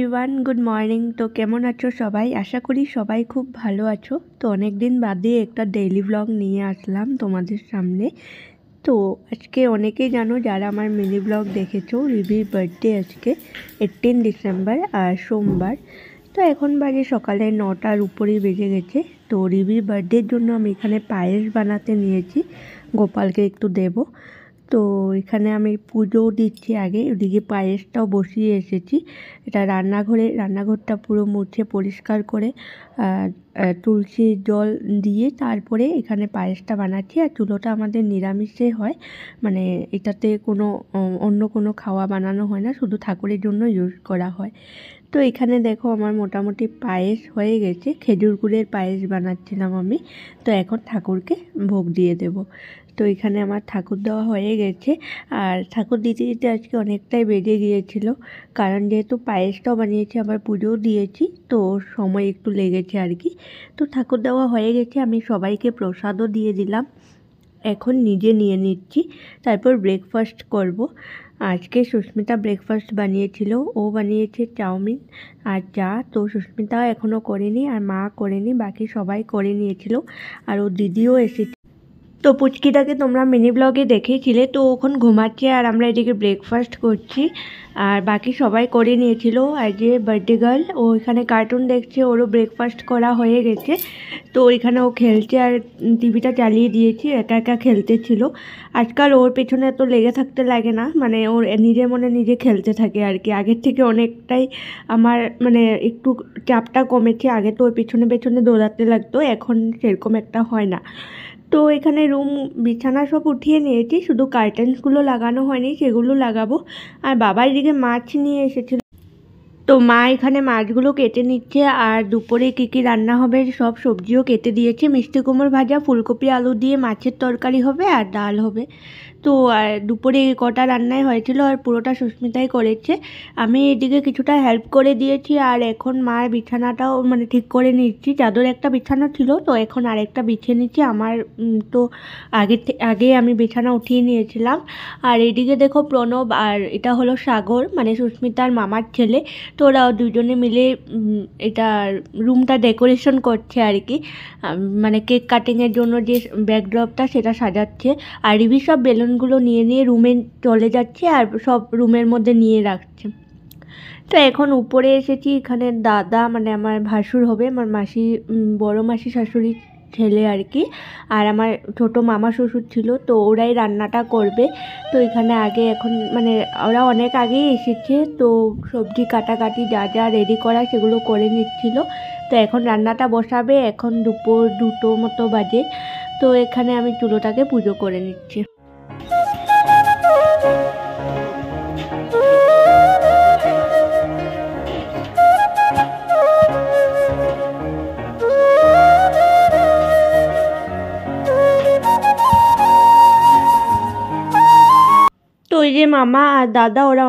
Everyone, good morning. তো কেমন আছো সবাই? আশা করি সবাই খুব ভালো আছো। তো অনেক দিন বাদে একটা ডেইলি ব্লগ নিয়ে আসলাম তোমাদের সামনে। তো আজকে অনেকেই জানো যারা আমার মিনি ব্লগ দেখেছো, রিভির বার্থডে আজকে 18 ডিসেম্বর আর সোমবার। তো এখন বাজে সকালে 9টার উপরেই বেজে গেছে। তো রিভির বার্থডের জন্য আমি এখানে পায়েস বানাতে নিয়েছি, গোপালকে একটু দেবো। তো এখানে আমি পুজোও দিচ্ছি আগে, ওদিকে পায়েসটাও বসিয়ে এসেছি। এটা রান্নাঘরটা পুরো মুছে পরিষ্কার করে তুলসী জল দিয়ে তারপরে এখানে পায়েসটা বানাচ্ছি। আর চুলোটা আমাদের নিরামিষে হয়, মানে এটাতে কোনো অন্য কোনো খাওয়া বানানো হয় না, শুধু ঠাকুরের জন্য ইউজ করা হয়। তো এখানে দেখো আমার মোটামুটি পায়েস হয়ে গেছে, খেজুর গুড়ের পায়েস বানাচ্ছিলাম আমি। তো এখন ঠাকুরকে ভোগ দিয়ে দেব। তো এখানে আমার ঠাকুর দেওয়া হয়ে গেছে। আর ঠাকুর দিতে দিতে আজকে অনেকটাই বেজে গিয়েছিল, কারণ যেহেতু পায়েসটাও বানিয়েছি আবার পুজোও দিয়েছি, তো সময় একটু লেগেছে আর কি। তো ঠাকুর দেওয়া হয়ে গেছে, আমি সবাইকে প্রসাদও দিয়ে দিলাম। এখন নিজে নিয়ে নিচ্ছি, তারপর ব্রেকফাস্ট করব। আজকে সুস্মিতা ব্রেকফাস্ট বানিয়েছিল, ও বানিয়েছে চাউমিন আর চা। তো সুস্মিতা এখনও করেনি আর মা করেনি, বাকি সবাই করে নিয়েছিল। আর ও দিদিও এসেছে। তো পুচকিটাকে তোমরা মিনি ব্লগে দেখেছিলে, তো ওখন ঘুমাচ্ছে আর আমরা এদিকে ব্রেকফাস্ট করছি। আর বাকি সবাই করে নিয়েছিল। আর যে বার্থডে গার্ল, ও এখানে কার্টুন দেখছে, ওরও ব্রেকফাস্ট করা হয়ে গেছে। তো এখানে ও খেলছে আর টিভিটা চালিয়ে দিয়েছি, একা একা খেলতে ছিল। আজকাল ওর পেছনে এত লেগে থাকতে লাগে না, মানে ওর নিজের মনে নিজে খেলতে থাকে আর কি। আগের থেকে অনেকটাই আমার মানে একটু চাপটা কমেছে। আগে তো ওর পেছনে পেছনে দৌড়াতে লাগতো, এখন সেরকম একটা হয় না। তো এখানে বিছানা সব উঠিয়ে নিয়েছি, শুধু কার্টেন্সগুলো লাগানো হয়নি, সেগুলো লাগাবো। আর বাবা এদিকে মাছ নিয়ে এসেছিল, তো মা এখানে মাছগুলো কেটে নিচ্ছে। আর দুপুরে কী কী রান্না হবে সব সবজিও কেটে দিয়েছে, মিষ্টি কুমড়ো ভাজা, ফুলকপি আলু দিয়ে মাছের তরকারি হবে আর ডাল হবে। তো আর দুপুরে কটা রান্নাই হয়েছিল আর পুরোটা সুস্মিতাই করেছে, আমি এদিকে কিছুটা হেল্প করে দিয়েছি। আর এখন মার বিছানাটাও মানে ঠিক করে নিচ্ছি, চাদর একটা বিছানা ছিল, তো এখন আরেকটা বিছিয়ে নিচ্ছি। আমার তো আগে আমি বিছানা উঠিয়ে নিয়েছিলাম। আর এদিকে দেখো প্রণব আর এটা হলো সাগর, মানে সুস্মিতার মামার ছেলে। তো ওরা দুজনে মিলে এটা রুমটা ডেকোরেশন করছে আর কি, মানে কেক কাটিংয়ের জন্য যে ব্যাকড্রপটা সেটা সাজাচ্ছে। আর রিভি সব বেলুনগুলো নিয়ে নিয়ে রুমে চলে যাচ্ছে আর সব রুমের মধ্যে নিয়ে রাখছে। তো এখন উপরে এসেছি, এখানে দাদা মানে আমার ভাসুর হবে, আমার মাসি, বড় মাসি শাশুড়ির ছেলে আর কি, আর আমার ছোট মামা শ্বশুর ছিল, তো ওরাই রান্নাটা করবে। তো এখানে আগে এখন মানে ওরা অনেক আগেই এসেছে, তো সবজি কাটাকাটি যা যা রেডি করা সেগুলো করে নিচ্ছিল। তো এখন রান্নাটা বসাবে, এখন দুপুর 2টো মতো বাজে। তো এখানে আমি চুলোটাকে পুজো করে নিচ্ছি। তো ওই যে মামা আর দাদা ওরা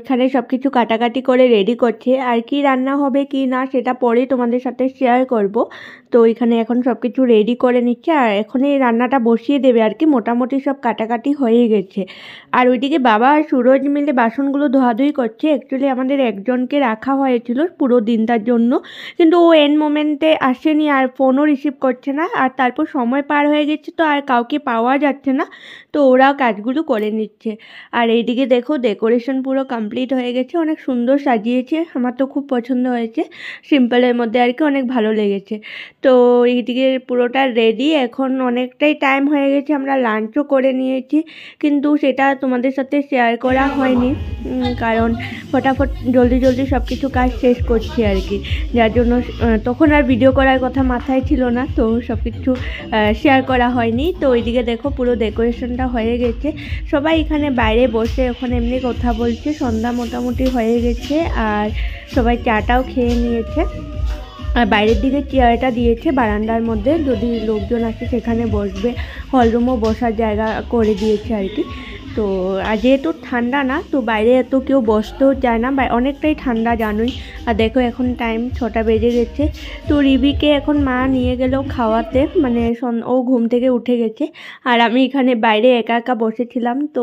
এখানে সব কিছু কাটাকাটি করে রেডি করছে। আর কি রান্না হবে কি না সেটা পরে তোমাদের সাথে শেয়ার করব। তো এখানে এখন সব কিছু রেডি করে নিচ্ছে আর এখনই রান্নাটা বসিয়ে দেবে আর কি, মোটামুটি সব কাটাকাটি হয়ে গেছে। আর ওইদিকে বাবা আর সুরজ মিলে বাসনগুলো ধোয়াধুয়ি করছে। অ্যাকচুয়ালি আমাদের একজনকে রাখা হয়েছিল পুরো দিনটার জন্য, কিন্তু ও এন্ড মোমেন্টে আসেনি আর ফোনও রিসিভ করছে না। আর তারপর সময় পার হয়ে গেছে, তো আর কাউকে পাওয়া যাচ্ছে না, তো ওরা কাজগুলো করে নিচ্ছে। আর এইদিকে দেখো ডেকোরেশন পুরো কমপ্লিট হয়ে গেছে, অনেক সুন্দর সাজিয়েছে, আমার তো খুব পছন্দ হয়েছে, সিম্পলের মধ্যে আর কি, অনেক ভালো লেগেছে। তো এইদিকে পুরোটা রেডি, এখন অনেকটাই টাইম হয়ে গেছে, আমরা লাঞ্চও করে নিয়েছি, কিন্তু সেটা তোমাদের সাথে শেয়ার করা হয়নি, কারণ ফটাফট জলদি জলদি সব কিছু কাজ শেষ করছি আর কি, যার জন্য তখন আর ভিডিও করার কথা মাথায় ছিল না, তো সব কিছু শেয়ার করা হয়নি। তো ওইদিকে দেখো পুরো ডেকোরেশনটা হয়ে গেছে, সবাই এখানে বাইরে বসে ওখানে এমনি কথা বলছে, সন্ধ্যা মোটামুটি হয়ে গেছে আর সবাই চাটাও খেয়ে নিয়েছে। আর বাইরের দিকে চেয়ারটা দিয়েছে বারান্দার মধ্যে, যদি লোকজন আসে সেখানে বসবে, হলরুমও বসার জায়গা করে দিয়েছে আর কি। তো আর যেহেতু ঠান্ডা না, তো বাইরে এত কেউ বসতেও চায় না, অনেকটাই ঠান্ডা জানোই। আর দেখো এখন টাইম 6টা বেজে গেছে। তো রিবিকে এখন মা নিয়ে গেল খাওয়াতে, মানে ও ঘুম থেকে উঠে গেছে। আর আমি এখানে বাইরে একা একা বসেছিলাম, তো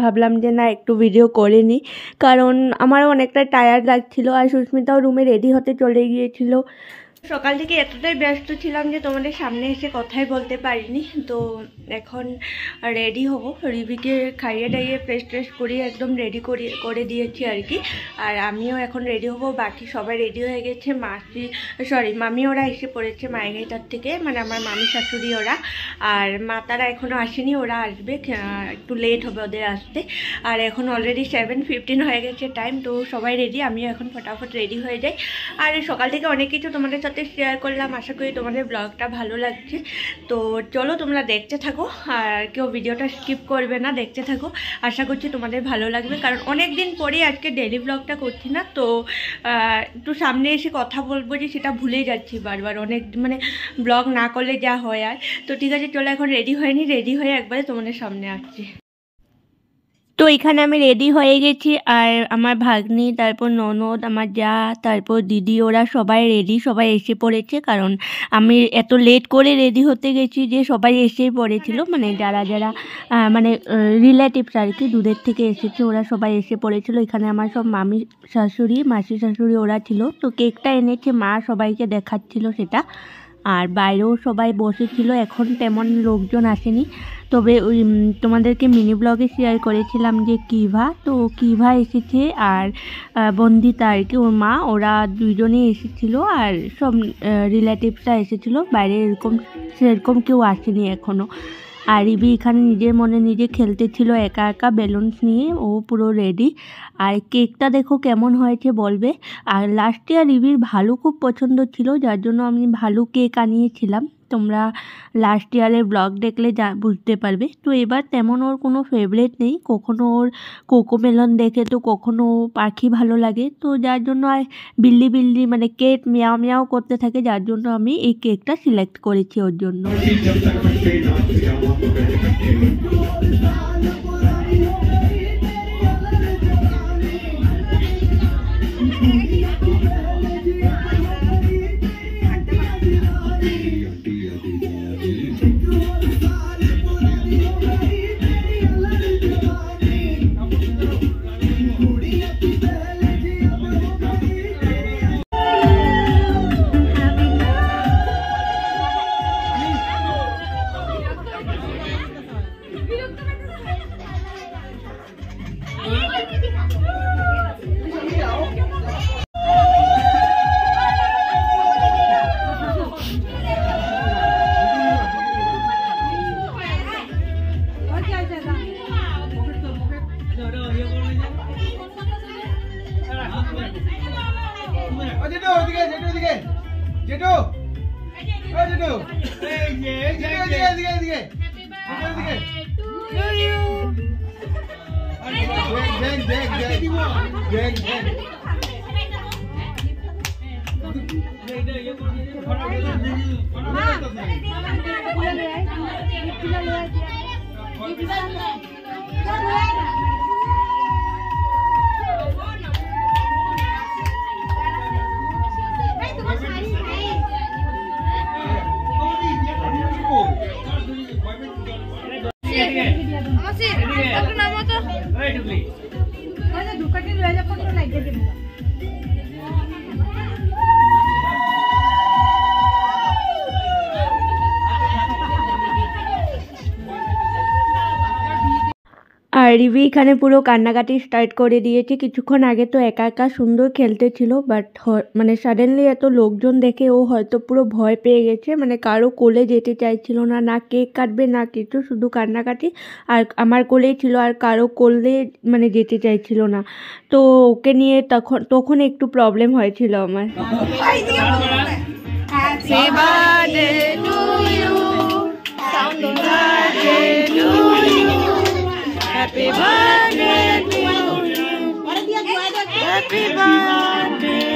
ভাবলাম যে না একটু ভিডিও করে নিই, কারণ আমারও অনেকটা টায়ার্ড লাগছিল। আর সুস্মিতাও রুমে রেডি হতে চলে গিয়েছিল। সকাল থেকে এতটাই ব্যস্ত ছিলাম যে তোমাদের সামনে এসে কথাই বলতে পারিনি। তো এখন রেডি হব, রিবিকে খাইয়ে দাইয়ে ফ্রেশ ট্রেশ করিয়ে একদম রেডি করে দিয়েছি আর কি। আর আমিও এখন রেডি হব, বাকি সবাই রেডি হয়ে গেছে। মামি ওরা এসে পড়েছে মায়ের থেকে, মানে আমার মামি শাশুড়ি ওরা। আর মা তারা এখনও আসেনি, ওরা আসবে, একটু লেট হবে ওদের আসতে। আর এখন অলরেডি 7:15 হয়ে গেছে টাইম। তো সবাই রেডি, আমিও এখন ফটাফট রেডি হয়ে যাই। আর সকাল থেকে অনেক কিছু তোমাদের সাথে শেয়ার করলাম, আশা করি তোমাদের ব্লগটা ভালো লাগছে। তো চলো তোমরা দেখতে থাকো, আর কেউ ভিডিওটা স্কিপ করবে না, দেখতে থাকো। আশা করছি তোমাদের ভালো লাগবে, কারণ অনেক দিন পরে আজকে ডেইলি ব্লগটা করছি না। তো একটু সামনে এসে কথা বলবো যে সেটা ভুলে যাচ্ছি বারবার, অনেক মানে ব্লগ না করলে যা হয়। আর তো ঠিক আছে, চলো এখন রেডি হয়ে একবারে তোমাদের সামনে আসছি। তো এখানে আমি রেডি হয়ে গেছি, আর আমার ভাগ্নি, তারপর ননদ, আমার যা, তারপর দিদি, ওরা সবাই রেডি, সবাই এসে পড়েছে। কারণ আমি এত লেট করে রেডি হতে গেছি যে সবাই এসেই পড়েছিল, মানে যারা যারা মানে রিলেটিভস আর কি, দূরের থেকে এসেছে ওরা সবাই এসে পড়েছিল। এখানে আমার সব মামি শাশুড়ি, মাসি শাশুড়ি ওরা ছিল। তো কেকটা এনেছে মা, সবাইকে দেখাচ্ছিল সেটা। আর বাইরেও সবাই বসেছিল, এখন তেমন লোকজন আসেনি। তবে ওই তোমাদেরকে মিনি ব্লগে শেয়ার করেছিলাম যে কিভা এসেছে, আর বন্দিতা আর কি ওর মা, ওরা দুইজনেই এসেছিল। আর সব রিলেটিভসরা এসেছিল, বাইরে সেরকম কেউ আসেনি এখনও। আর রিবি এখানে নিজের মনে নিজে খেলতেছিল একা একা বেলুনস নিয়ে, ও পুরো রেডি। আর কেকটা দেখো কেমন হয়েছে বলবে। আর লাস্ট ইয়ার রিবির ভালু খুব পছন্দ ছিল, যার জন্য আমি ভালু কেক আনিয়েছিলাম। তোমরা লাস্ট ইয়ারের ব্লগ দেখলে বুঝতে পারবে। তো এবার তেমন ওর কোনো ফেভারিট নেই, কখনো ওর কোকোমেলন দেখে, তো কখনো পাখি ভালো লাগে। তো যার জন্য আর বিল্লি মানে কেক মিয়াও মিয়াও করতে থাকে, যার জন্য আমি এই কেকটা সিলেক্ট করেছি ওর জন্য। আর রিবি এখানে পুরো কান্নাকাটি স্টার্ট করে দিয়েছে। কিছুক্ষণ আগে তো একা একা সুন্দর খেলতেছিল, বাট মানে সাডেনলি এত লোকজন দেখে ও হয়তো পুরো ভয় পেয়ে গেছে, মানে কারো কোলে যেতে চাইছিল না, না কেক কাটবে না কিছু, শুধু কান্নাকাটি। আর আমার কোলেই ছিল, আর কারো কোলে মানে যেতে চাইছিল না। তো ওকে নিয়ে তখন একটু প্রবলেম হয়েছিল আমার। Happy birthday to you. Happy birthday to you. Happy birthday to you. Happy birthday.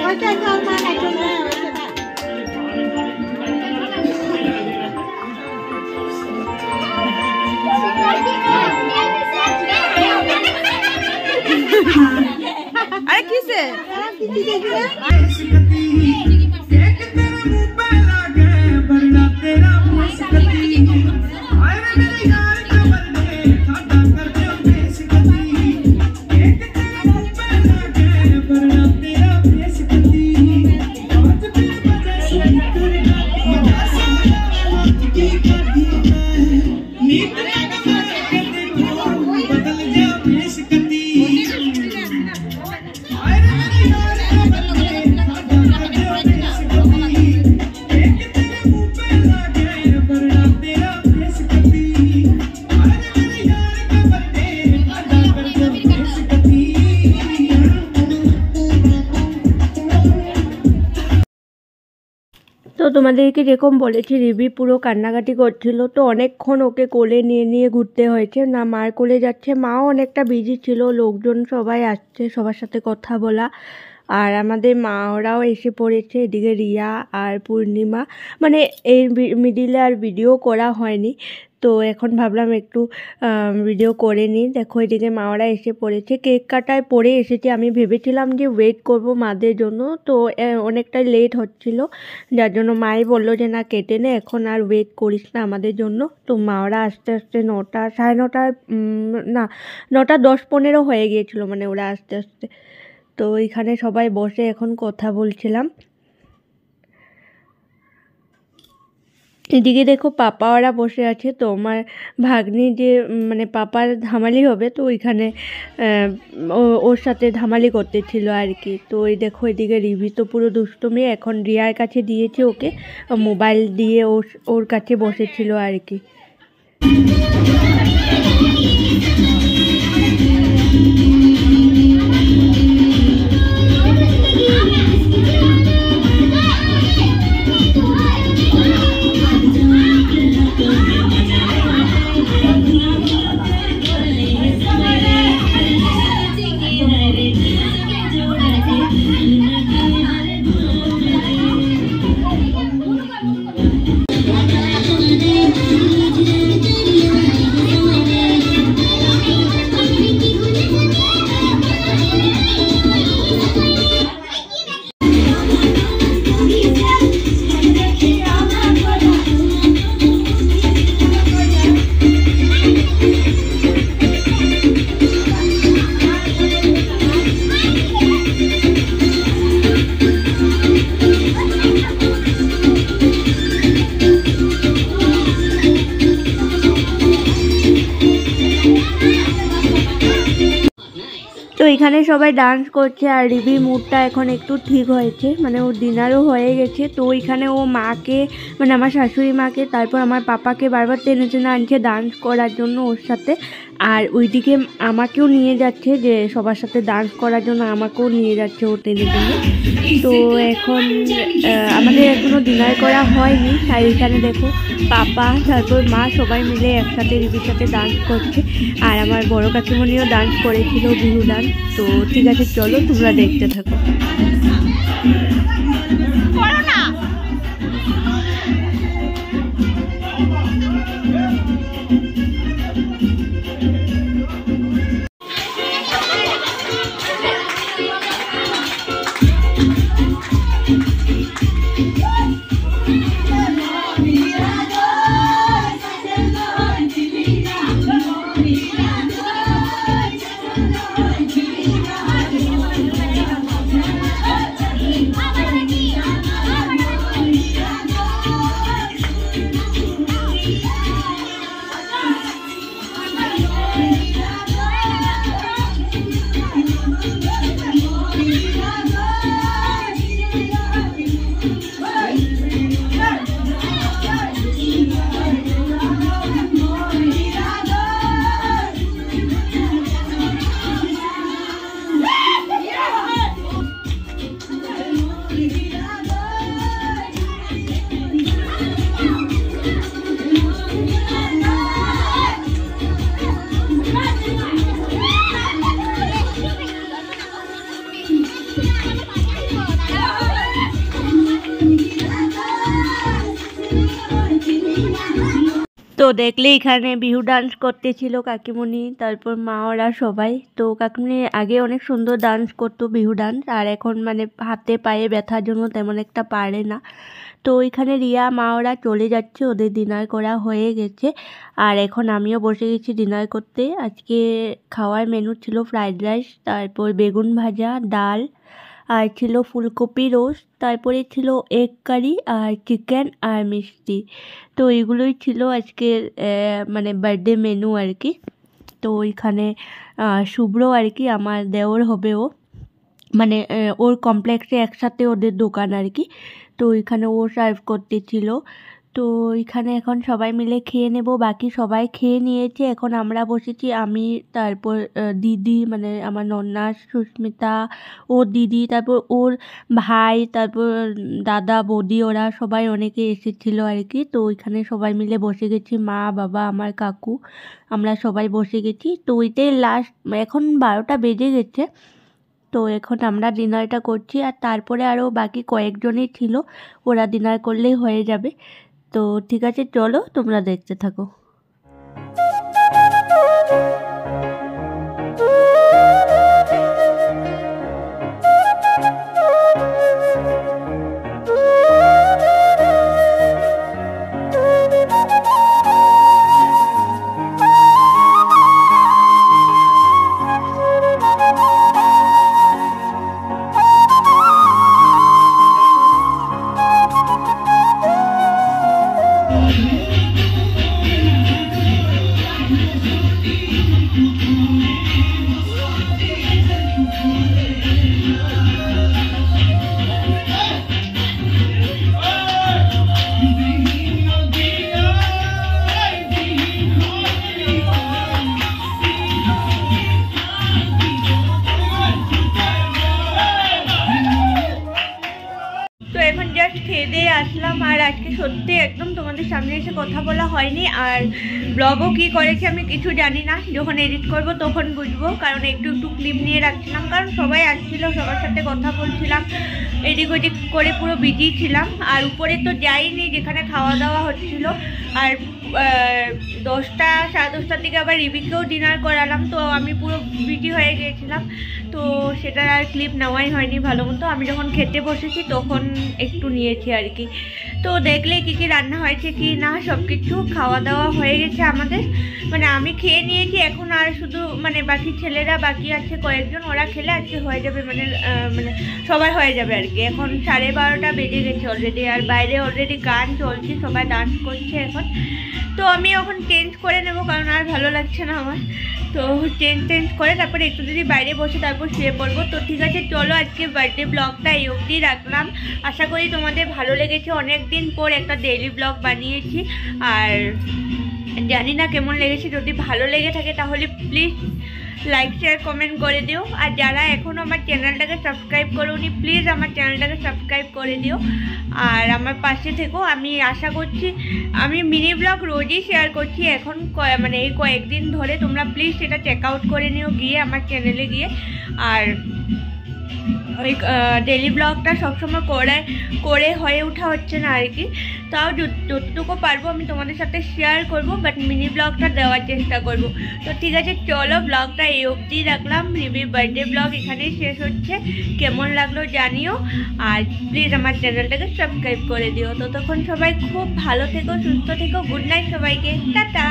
তো তোমাদেরকে যেরকম বলেছি রিভি পুরো কান্নাকাটি করছিল, তো অনেকক্ষণ ওকে কোলে নিয়ে নিয়ে ঘুরতে হয়েছে। না মার কোলে যাচ্ছে, মাও অনেকটা বিজি ছিল, লোকজন সবাই আসছে, সবার সাথে কথা বলা। আর আমাদের মা ওরাও এসে পড়েছে, এদিকে রিয়া আর পূর্ণিমা, মানে এর মিডিলে আর ভিডিও করা হয়নি। তো এখন ভাবলাম একটু ভিডিও করে নিই। দেখো এদিকে মা ওরা এসে পড়েছে, কেক কাটায় পরে এসেছে। আমি ভেবেছিলাম যে ওয়েট করব মাদের জন্য, তো অনেকটাই লেট হচ্ছিল, যার জন্য মাই বললো যে না কেটে নে, এখন আর ওয়েট করিস না আমাদের জন্য। তো মা ওরা আস্তে আস্তে 9টা সাড়ে 9টা না 9টা 10-15 হয়ে গিয়েছিলো, মানে ওরা আস্তে আস্তে। তো এখানে সবাই বসে এখন কথা বলছিলাম। এদিকে দেখো পাপা ওরা বসে আছে। তো আমার ভাগ্নি যে মানে পাপার ধামালি হবে, তো ওইখানে ওর সাথে ধামালি করতেছিল আর কি। তো এই দেখো এদিকে রিভি তো পুরো দুষ্টুমি, এখন রিয়ার কাছে দিয়েছে ওকে, মোবাইল দিয়ে ওর কাছে বসেছিল আর কি। তো এখানে সবাই ডান্স করছে, আর রিভির মুডটা এখন একটু ঠিক হয়েছে, মানে ওর ডিনারও হয়ে গেছে। তো ওইখানে ও মাকে, মানে আমার শাশুড়ি মাকে, তারপর আমার পাপাকে বারবার টেনে টেনে আনছে ডান্স করার জন্য ওর সাথে। আর ওইদিকে আমাকেও নিয়ে যাচ্ছে, যে সবার সাথে ডান্স করার জন্য আমাকেও নিয়ে যাচ্ছে ও টেনে টেনে। তো এখন আমাদের এখনও ডিনার করা হয়নি, তাই এখানে দেখো পাপা তারপর মা সবাই মিলে একসাথে রিভির সাথে ডান্স করছে। আর আমার বড় কাকিমণিও ডান্স করেছিল, বিহু ডান্স। তো ঠিক আছে, চলো তোমরা দেখতে থাকো। তো দেখলে এখানে বিহু ডান্স করতেছিল কাকিমণি, তারপর মা ওরা সবাই। তো কাকিমণি আগে অনেক সুন্দর ডান্স করতো বিহু ডান্স, আর এখন মানে হাতে পায়ে ব্যথার জন্য তেমন একটা পারে না। তো ওইখানে রিয়া মা ওরা চলে যাচ্ছে, ওদের ডিনার করা হয়ে গেছে। আর এখন আমিও বসে গেছি ডিনার করতে। আজকে খাওয়ার মেনু ছিল ফ্রাইড রাইস, তারপর বেগুন ভাজা, ডাল, আর ছিল ফুলকপি রোস্ট, তারপরে ছিল এগ কারি আর চিকেন আর মিষ্টি। তো এগুলোই ছিল আজকের মানে বার্থডে মেনু আর কি। তো ওইখানে শুভ্র আর কি আমার দেওর হবে, ও মানে ওর কমপ্লেক্সে একসাথে ওদের দোকান আর কি। তো ওইখানে ও সার্ভ করতেছিল। তো এখানে এখন সবাই মিলে খেয়ে নেব, বাকি সবাই খেয়ে নিয়েছে। এখন আমরা বসেছি, আমি, তারপর দিদি মানে আমার নন্না, সুস্মিতা, ওর দিদি, তারপর ওর ভাই, তারপর দাদা বৌদি, ওরা সবাই অনেকে এসেছিল আর কি। তো ওইখানে সবাই মিলে বসে গেছি, মা বাবা আমার কাকু, আমরা সবাই বসে গেছি। তো ওইটাই লাস্ট, এখন 12টা বেজে গেছে। তো এখন আমরা ডিনারটা করছি, আর তারপরে আরও বাকি কয়েকজনই ছিল, ওরা ডিনার করলেই হয়ে যাবে। তো ঠিক আছে, চলো তোমরা দেখতে থাকো। এখন জাস্ট খেয়ে দিয়ে আসলাম, আর আজকে সত্যি একদম তোমাদের সামনে এসে কথা বলা হয়নি, আর ব্লগও কি করেছি আমি কিছু জানি না। যখন এডিট করব তখন বুঝবো, কারণ একটু একটু ক্লিপ নিয়ে রাখছিলাম, কারণ সবাই আসছিল, সবার সাথে কথা বলছিলাম, এদিক ওদিক করে পুরো বিজি ছিলাম। আর উপরে তো যাইনি যেখানে খাওয়া দাওয়া হচ্ছিল, আর 10টা সাড়ে 10টার দিকে আবার রিবিকেও ডিনার করালাম। তো আমি পুরো বিজি হয়ে গিয়েছিলাম, তো সেটার আর ক্লিপ নেওয়াই হয়নি ভালো মতো। আমি যখন খেতে বসেছি তখন একটু নিয়েছি আর কি। তো দেখলে কী কী রান্না হয়েছে কি না, সব কিছু খাওয়া দাওয়া হয়ে গেছে আমাদের, মানে আমি খেয়ে নিয়েছি। এখন আর শুধু মানে বাকি ছেলেরা বাকি আছে কয়েকজন, ওরা খেলে আজকে হয়ে যাবে, মানে মানে সবাই হয়ে যাবে আর কি। এখন 12:30 বেজে গেছে অলরেডি, আর বাইরে অলরেডি গান চলছে, সবাই ডান্স করছে এখন। তো আমি এখন চেঞ্জ করে নেব, কারণ আর ভালো লাগছে না আমার। তো চেঞ্জ করে তারপরে একটু যদি বাইরে বসে তারপর শুয়ে পড়বো। তো ঠিক আছে, চলো আজকে বার্থডে ব্লগটা এই অবধি রাখলাম। আশা করি তোমাদের ভালো লেগেছে, অনেক দিন পর একটা ডেইলি ব্লগ বানিয়েছি, আর জানি না কেমন লেগেছে। যদি ভালো লেগে থাকে তাহলে প্লিজ লাইক শেয়ার কমেন্ট করে দিও, আর যারা এখনও আমার চ্যানেলটাকে সাবস্ক্রাইব করোনি প্লিজ আমার চ্যানেলটাকে সাবস্ক্রাইব করে দিও, আর আমার পাশে থেকো। আমি আশা করছি, আমি মিনি ব্লগ রোজই শেয়ার করছি এখন, মানে এই কয়েকদিন ধরে। তোমরা প্লিজ সেটা চেক আউট করে নিও গিয়ে আমার চ্যানেলে গিয়ে। আর ওই ডেলি ব্লগটা সবসময় করে হয়ে ওঠা হচ্ছে না আর কি, তাও যতটুকু পারবো আমি তোমাদের সাথে শেয়ার করব, বাট মিনি ব্লগটা দেওয়ার চেষ্টা করব। তো ঠিক আছে, চলো ব্লগটা এই অবধি রাখলাম। রিবির বার্থডে ব্লগ এখানেই শেষ হচ্ছে। কেমন লাগলো জানিও, আর প্লিজ আমার চ্যানেলটাকে সাবস্ক্রাইব করে দিও। ততক্ষণ সবাই খুব ভালো থেকো, সুস্থ থেকো। গুড নাইট সবাইকে, টাটা।